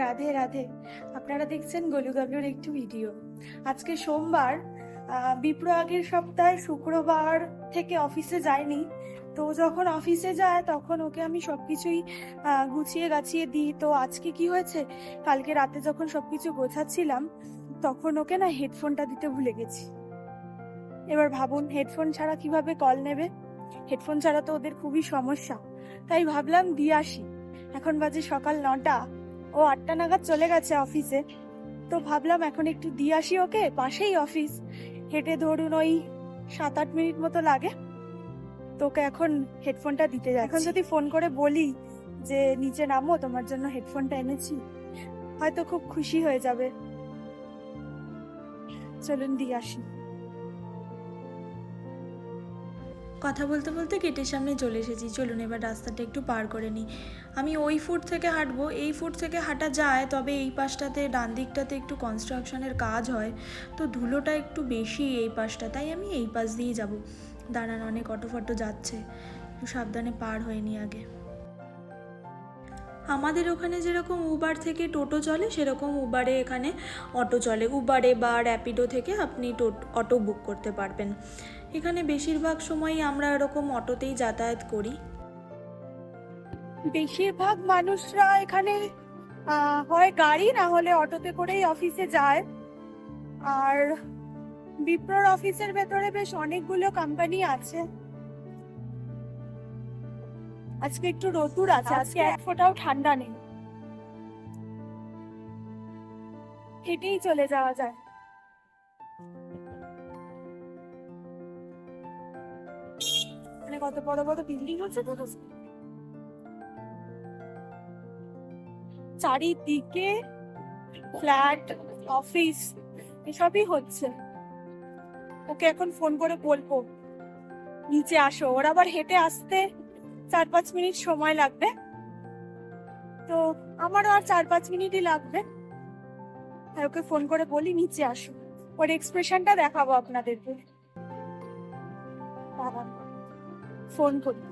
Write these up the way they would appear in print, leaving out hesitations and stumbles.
রাধে রাধে। আপনারা দেখছেন গোলু গাবলুর একটু ভিডিও। আজকে সোমবার, বিপ্র আগের সপ্তাহে শুক্রবার থেকে অফিসে যায়নি। তো যখন অফিসে যায় তখন ওকে আমি সবকিছুই গুছিয়ে গাছিয়ে দিই। তো আজকে কি হয়েছে, কালকে রাতে যখন সবকিছু গোছাচ্ছিলাম তখন ওকে না হেডফোনটা দিতে ভুলে গেছি। এবার ভাবুন, হেডফোন ছাড়া কিভাবে কল নেবে? হেডফোন ছাড়া তো ওদের খুবই সমস্যা। তাই ভাবলাম দিয়ে আসি। এখন বাজে সকাল 9টা, ও 8টা নাগাদ চলে গেছে অফিসে। তো ভাবলাম এখন একটু দিয়ে আসি ওকে, পাশেই অফিস, হেঁটে ধরুন ওই 7-8 মিনিট মতো লাগে। তোকে এখন হেডফোনটা দিতে যাচ্ছি। এখন যদি ফোন করে বলি যে নিচে নামো, তোমার জন্য হেডফোনটা এনেছি, হয়তো খুব খুশি হয়ে যাবে। চলুন দিয়ে আসি। কথা বলতে বলতে গেটের সামনে চলে এসেছি। চলুন এবার রাস্তাটা একটু পার করে নিই। আমি ওই ফুট থেকে হাঁটবো, এই ফুট থেকে হাঁটা যায়, তবে এই পাশটাতে ডান দিকটাতে একটু কনস্ট্রাকশনের কাজ হয়, তো ধুলোটা একটু বেশি এই পাশটা, তাই আমি এই পাশ দিয়েই যাব। দাঁড়ান, অনেক অটো ফটো যাচ্ছে, একটু সাবধানে পার হয়ে নিই আগে। আমাদের ওখানে যেরকম উবার থেকে টোটো চলে, সেরকম উবারে এখানে অটো চলে। উবারে বা র্যাপিডো থেকে আপনি অটো বুক করতে পারবেন। এখানে বেশিরভাগ সময়ই আমরা এরকম অটোতেই যাতায়াত করি। বেশিরভাগ মানুষরা এখানে হয় গাড়ি না হলে অটোতে করেই অফিসে যায়। আর বিপ্রর অফিসের ভেতরে বেশ অনেকগুলো কোম্পানি আছে। আজকে একটু রোদ্দুর আছে, আজকে এক ফোঁটাও ঠান্ডা নেই। হেঁটেই চলে যাওয়া যায়। মানে কত বড় বড় বিল্ডিং হচ্ছে তো, চারিদিকে ফ্ল্যাট, অফিস, এসবই হচ্ছে। ওকে এখন ফোন করে বলবো নিচে আসো। ওর আবার হেঁটে আসতে 4-5 মিনিট সময় লাগবে, তো আমারও আর 4-5 মিনিটই লাগবে। ওকে ফোন করে বলি নিচে আসো। ওর এক্সপ্রেশনটা দেখাবো আপনাদেরকে। ফোন করি।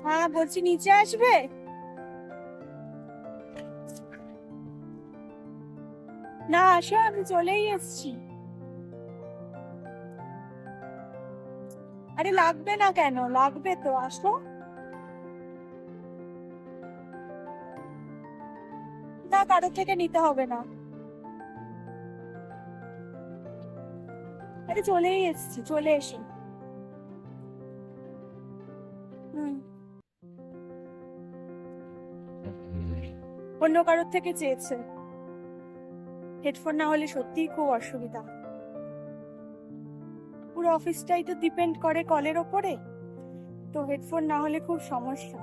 হ্যাঁ বলছি, নিচে আসবে? না আসো, আমি চলেই এসছি। আরে লাগবে না কেন, লাগবে তো, আসো। না, কারোর থেকে নিতে হবে না। আরে চলেই এসছি, চলে এসো। হুম, অন্য কারোর থেকে চেয়েছে। হেডফোন না হলে সত্যিই খুব অসুবিধা। পুরো অফিসটাই তো ডিপেন্ড করে কলের ওপরে, তো হেডফোন না হলে খুব সমস্যা।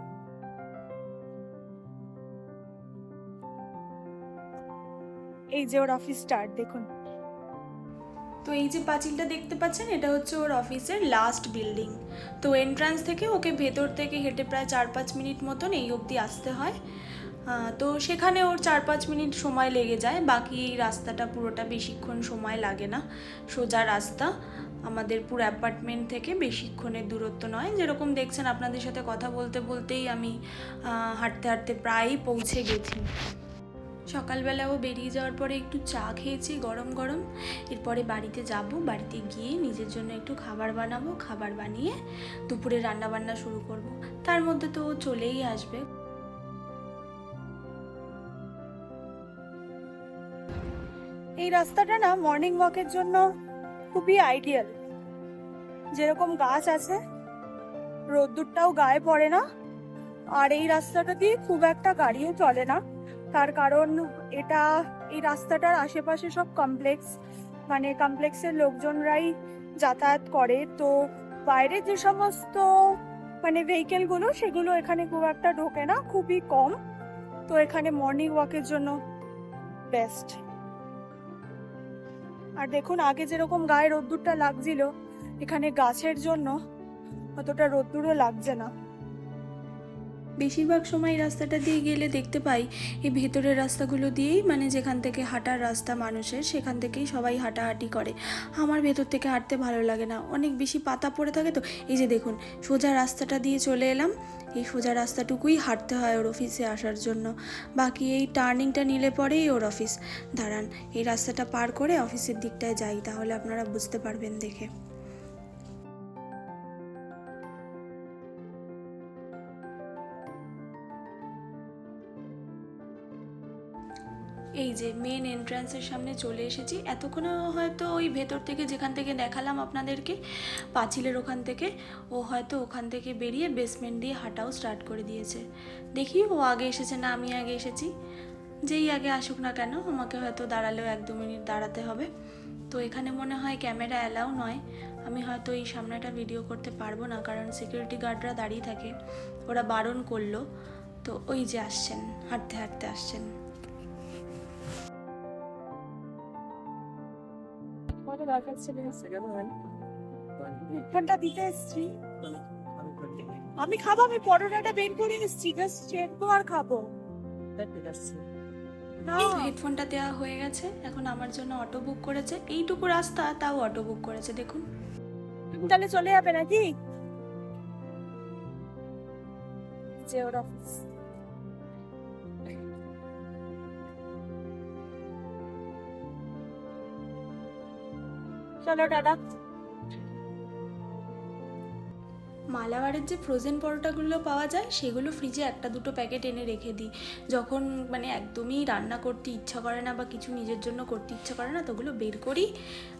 এই যে ওর অফিস স্টার্ট, দেখুন। তো এই যে পাঁচিলটা দেখতে পাচ্ছেন, এটা হচ্ছে ওর অফিসের লাস্ট বিল্ডিং। তো এন্ট্রান্স থেকে ওকে ভেতর থেকে হেঁটে প্রায় 4-5 মিনিট মতন এই অবধি আসতে হয়। তো সেখানে ওর 4-5 মিনিট সময় লেগে যায়। বাকি এই রাস্তাটা পুরোটা বেশিক্ষণ সময় লাগে না, সোজা রাস্তা। আমাদের পুরো অ্যাপার্টমেন্ট থেকে বেশিক্ষণের দূরত্ব নয়। যেরকম দেখছেন, আপনাদের সাথে কথা বলতে বলতেই আমি হাঁটতে হাঁটতে প্রায়ই পৌঁছে গেছি। সকালবেলাও বেরিয়ে যাওয়ার পরে একটু চা খেয়েছি গরম গরম। এরপরে বাড়িতে যাব, বাড়িতে গিয়ে নিজের জন্য একটু খাবার বানাবো, খাবার বানিয়ে দুপুরে রান্নাবান্না শুরু করব। তার মধ্যে তো ও চলেই আসবে। এই রাস্তাটা না মর্নিং ওয়াকের জন্য খুবই আইডিয়াল। যেরকম গাছ আছে, রোদ্দুরটাও গায়ে পড়ে না, আর এই রাস্তাটা দিয়ে খুব একটা গাড়িও চলে না। তার কারণ এই রাস্তাটার আশেপাশে সব কমপ্লেক্স, মানে কমপ্লেক্সের লোকজনরাই যাতায়াত করে। তো বাইরে যে সমস্ত মানে ভেহিকেল গুলো, সেগুলো এখানে খুব একটা ঢোকে না, খুবই কম। তো এখানে মর্নিং ওয়াকের জন্য বেস্ট। আর দেখুন আগে যেরকম গায়ে রোদ্দুরটা লাগছিল, এখানে গাছের জন্য অতটা রোদ্দুরও লাগছে না। বেশিরভাগ সময় রাস্তাটা দিয়ে গেলে দেখতে পাই এই ভেতরের রাস্তাগুলো দিয়েই, মানে যেখান থেকে হাঁটার রাস্তা মানুষের, সেখান থেকেই সবাই হাঁটাহাঁটি করে। আমার ভেতর থেকে হাঁটতে ভালো লাগে না, অনেক বেশি পাতা পড়ে থাকে তো। এই যে দেখুন সোজা রাস্তাটা দিয়ে চলে এলাম, এই সোজা রাস্তাটুকুই হাঁটতে হয় ওর অফিসে আসার জন্য। বাকি এই টার্নিংটা নিলে পরেই ওর অফিস। দাঁড়ান, এই রাস্তাটা পার করে অফিসের দিকটায় যাই, তাহলে আপনারা বুঝতে পারবেন দেখে। এই যে মেন এন্ট্রান্সের সামনে চলে এসেছি। এতক্ষণে হয়তো ওই ভেতর থেকে, যেখান থেকে দেখালাম আপনাদেরকে পাঁচিলের ওখান থেকে, ও হয়তো ওখান থেকে বেরিয়ে বেসমেন্ট দিয়ে হাঁটাও স্টার্ট করে দিয়েছে। দেখি ও আগে এসেছে না আমি আগে এসেছি। যেই আগে আসুক না কেন, আমাকে হয়তো দাঁড়ালেও 1-2 মিনিট দাঁড়াতে হবে। তো এখানে মনে হয় ক্যামেরা অ্যালাউ নয়, আমি হয়তো এই সামনেটা ভিডিও করতে পারবো না, কারণ সিকিউরিটি গার্ডরা দাঁড়িয়ে থাকে, ওরা বারণ করলো। তো ওই যে আসছেন, হাঁটতে হাঁটতে আসছেন। হেডফোনটা দিতে এসছি, আমি খাবো, আমি পরোটাটা বের করে এসছি, জাস্ট চেকবো আর খাবো। হেডফোনটা দেওয়া হয়ে গেছে, এখন আমার জন্য অটো বুক করেছে। এইটুকু রাস্তা তাও অটো বুক করেছে, দেখুন। তাহলে চলে যাবে নাকি? যে ওর অফিস। চলো টাটা। মালাবারের যে ফ্রোজেন পরোটাগুলো পাওয়া যায়, সেগুলো ফ্রিজে 1-2 প্যাকেট এনে রেখে দিই। যখন মানে একদমই রান্না করতে ইচ্ছা করে না বা কিছু নিজের জন্য করতে ইচ্ছা করে না, তো ওগুলো বের করি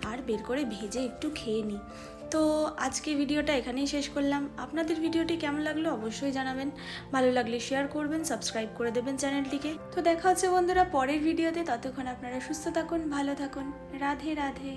আর বের করে ভেজে একটু খেয়ে নিই। তো আজকে ভিডিওটা এখানেই শেষ করলাম। আপনাদের ভিডিওটি কেমন লাগলো অবশ্যই জানাবেন, ভালো লাগলে শেয়ার করবেন, সাবস্ক্রাইব করে দেবেন চ্যানেলটিকে। তো দেখা হচ্ছে বন্ধুরা পরের ভিডিওতে, ততক্ষণ আপনারা সুস্থ থাকুন, ভালো থাকুন, রাধে রাধে।